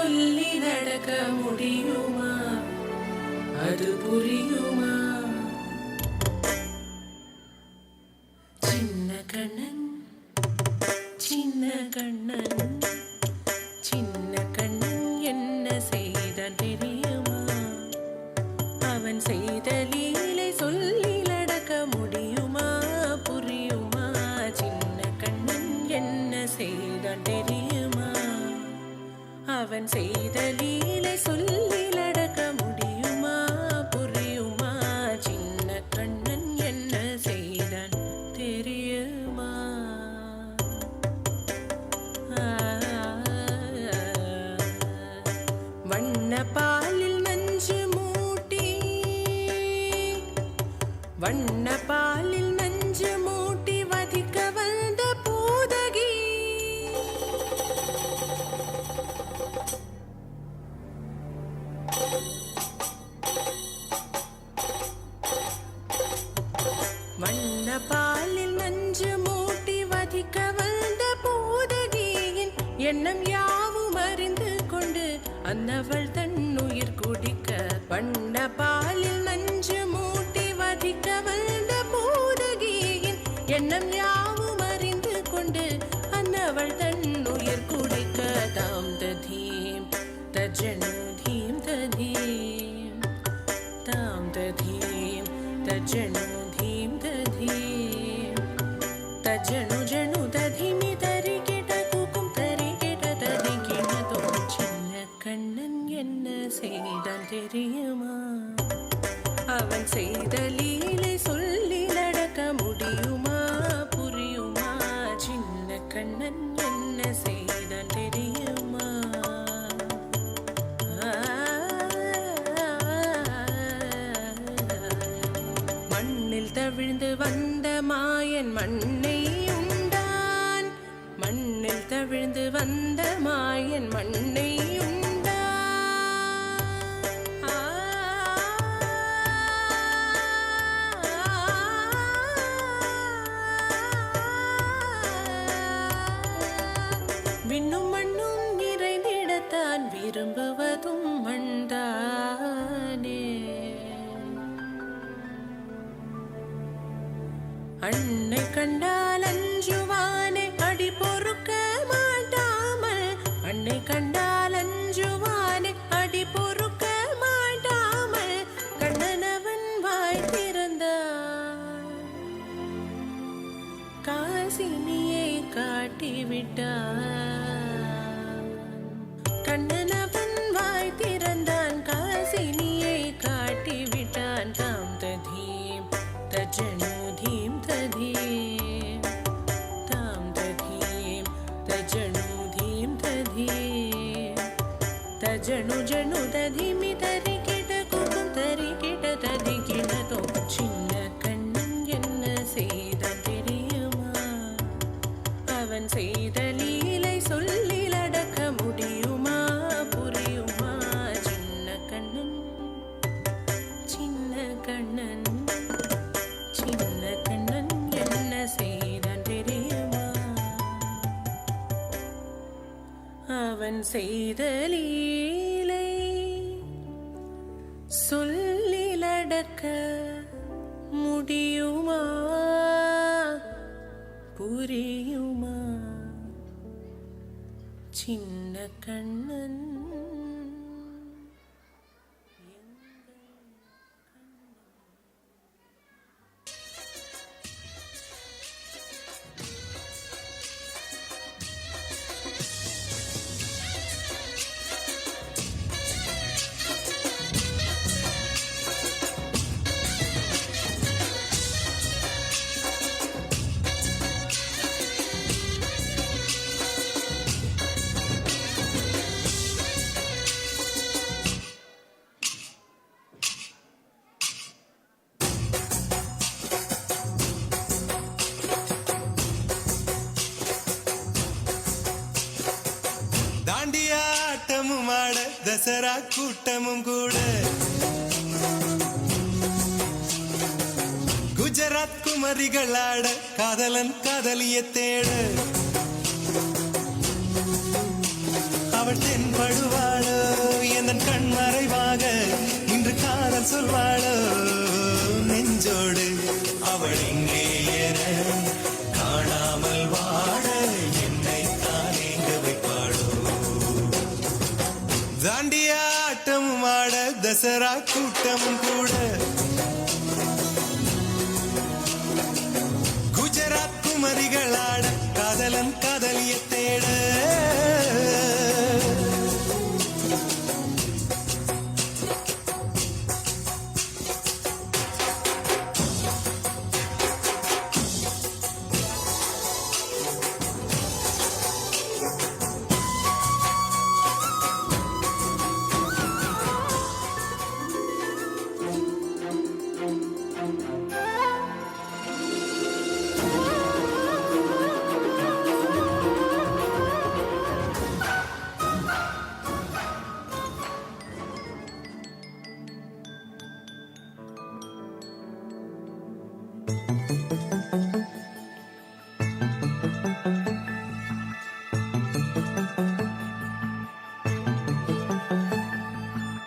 சொல்லி நடக்க முடியுமா? அது புரியுமா? சின்ன கண்ணன் சின்ன கண்ணன் சின்ன கண்ணன் என்ன செய்தான் தெரியுமா? அவன் செய்த லீலை சொல்லி நடக்க முடியுமா? புரியுமா? சின்ன கண்ணன் என்ன செய்தான் தெரியுமா? அவன் செய்த லீலை சொல்லி நடக்க முடியுமா? புரியுமா? சின்ன கண்ணன் என்ன செய்தான் தெரியுமா? வண்ண பாலில் நஞ்சு மூட்டி வண்ண பாலில் நஞ்சு மூட்டி வதிக்க வந்த பூதகி வண்ண பாலில் நஞ்சு மூட்டி வதிக்க வந்த பூதகியின் எண்ணம் யாவும் அறிந்து கொண்டு அன்னவள் தன்னுயிர் குடிக்க வண்ண பாலில் நஞ்சு மூட்டி வதிக்க வந்த பூதகியின் எண்ணம் யாவும் அறிந்து கொண்டு அன்னவள் தன்னுயிர் குடிக்க தாம் ததீம் தஜனு தீம் ததீம் தாம் ததீம் தஜனு தீம் ததீம் தஜனு ஜனு ததிமி தரிகிட குக்கும் தரிகிட தரிகிடதோ சின்ன கண்ணன் என்ன செய்தான் தெரியுமா? அவன் செய்த லீலை சொல்லி நடக்க முடியுமா? புரியுமா? சின்ன கண்ணன் என்ன செய்தான் தெரியுமா? மண்ணில் தவிழ்ந்து வந்த மாயன் மண்ணை உண்டான். மண்ணில் தவிழ்ந்து வந்த மாயன் மண்ணை உண்டான். விண்ணும் மண்ணும் நிறைந்திடத்தான் விரும்புவதும் மண்தானே. அன்னை கண்டால் அஞ்சுவானே அடி பொறுக்க மாட்டாமல். அன்னை கண்டால் அஞ்சுவானே அடி பொறுக்க மாட்டாமல். கண்ணனவன் வாய் திறந்தான் காசினியை காட்டிவிட்டான். கண்ணனவன் வாய் திறந்தான் காசினியை காட்டிவிட்டான். தாம் ததீம் தஜனு தீம் ததீம் தாம் ததீம் தஜனு தீம் ததீம் தஜனு ஜனு ததிமி தரிகிட குக்கும் தரிகிட தரிகிடதோ சின்ன கண்ணன் என்ன செய்தான் தெரியுமா? அவன் செய்த லீலை சொல்லி நடக்க முடியுமா? புரியுமா? சின்ன கண்ணன் சின்ன கண்ணன் சின்ன கண்ணன் என்ன செய்தான் தெரியுமா? அவன் செய்த லீலை சொல்லி நடக்க முடியுமா? புரியுமா? சின்ன கண்ணன் தாண்டியாட்டமும் ஆட தசரா கூட்டமும் கூட குஜராத் குமரிகள் ஆட காதலன் காதலிய தேட அவள் அவள் தென்படுவாளோ என் கண் மறைவாக இன்று காதல் சொல்வாளோ நெஞ்சோடு அவள் எங்கே என காணாமல் வாழ என்னை தானேங்க வைப்பாளோ தாண்டியா ஆட்டமும் ஆட தசரா கூட்டமும் கூட குஜராத் குமரிகளாட காதலன் காதலிய தேட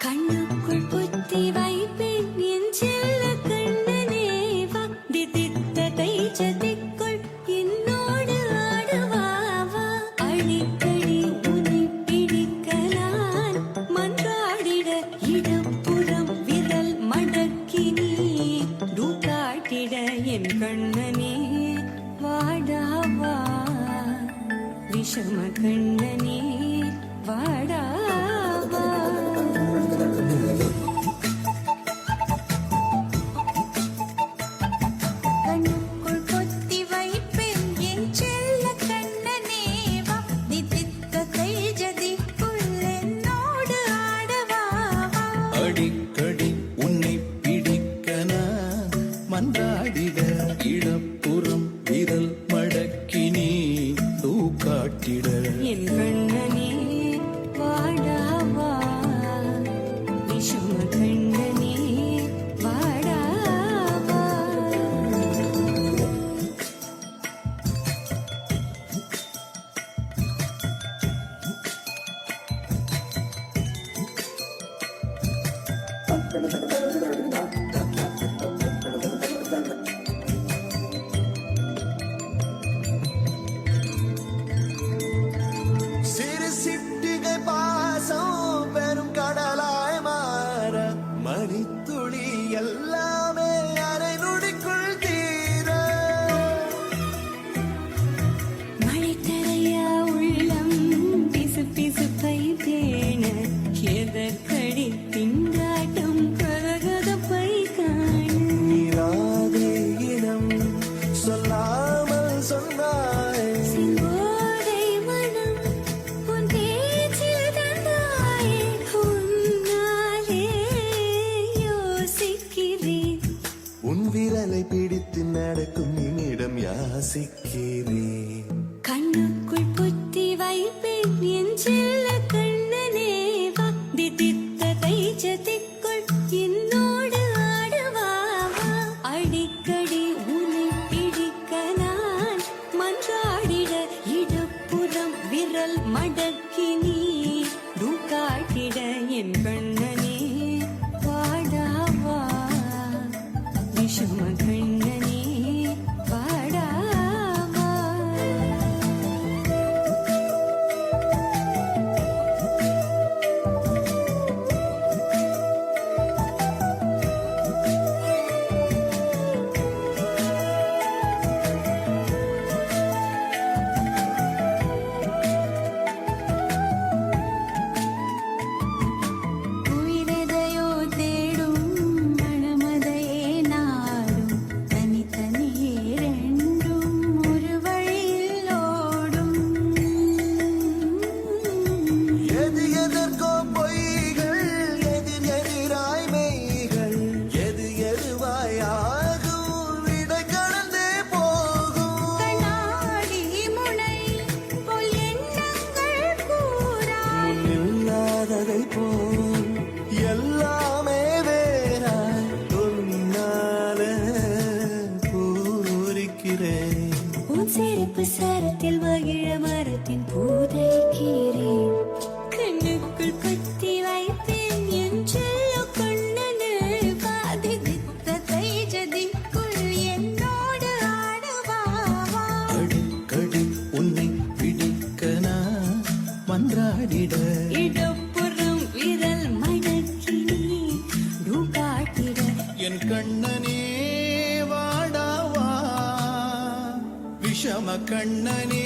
கண்ணுக்குள் புத்தி வைப்பேன் என் செல்ல கண்ணனேவா தித்தித்ததை சதிக்குள் என்னோடு ஆடுவாவா அடிக்கடி உன்னை பிடிக்க நான் மன்றாடிட இடப்புறம் விரல் மடக்கி நீ காட்டிட என் கண்ணனே வாடாவா விஷம கண்ணனே வாடாவா கண்ணுக்குள் பொத்தி வைப்பேன் என் செல்ல கண்ணனேவா தித்தித்த கை ஜதிக்குள் என்னோடு ஆடவாவா அடிக்கடி உன்னை பிடிக்க நான் மன்றாடிட இடப்புறம் விரல் மடக்கி நீ காட்டிட என் கண்ணனே வாடாவா விஷம கண்ணனே வாடாவா சிறு சிட்டிகை பாசம் பெரும் கடலாய் மாற மணித்துளி எல்லாமே அரை நொடிக்குள் தீர மழை தரையா உள்ளம் பிசு பிசுப்பை தேன எதற்கடி திண்டாட்டம் கரகதப்பை காண நீராதே இனம் சொல்லாமல் சொன்னாய் சிங்கோதை மனம் உன் பேச்சில் தந்தாயே உன்னாலே யோசிக்கிறேன் மன்றாடிட இடப்புறம் விரல் மடக்கி நீ காட்டிட என் கண்ணனே வாடாவா விஷம கண்ணனே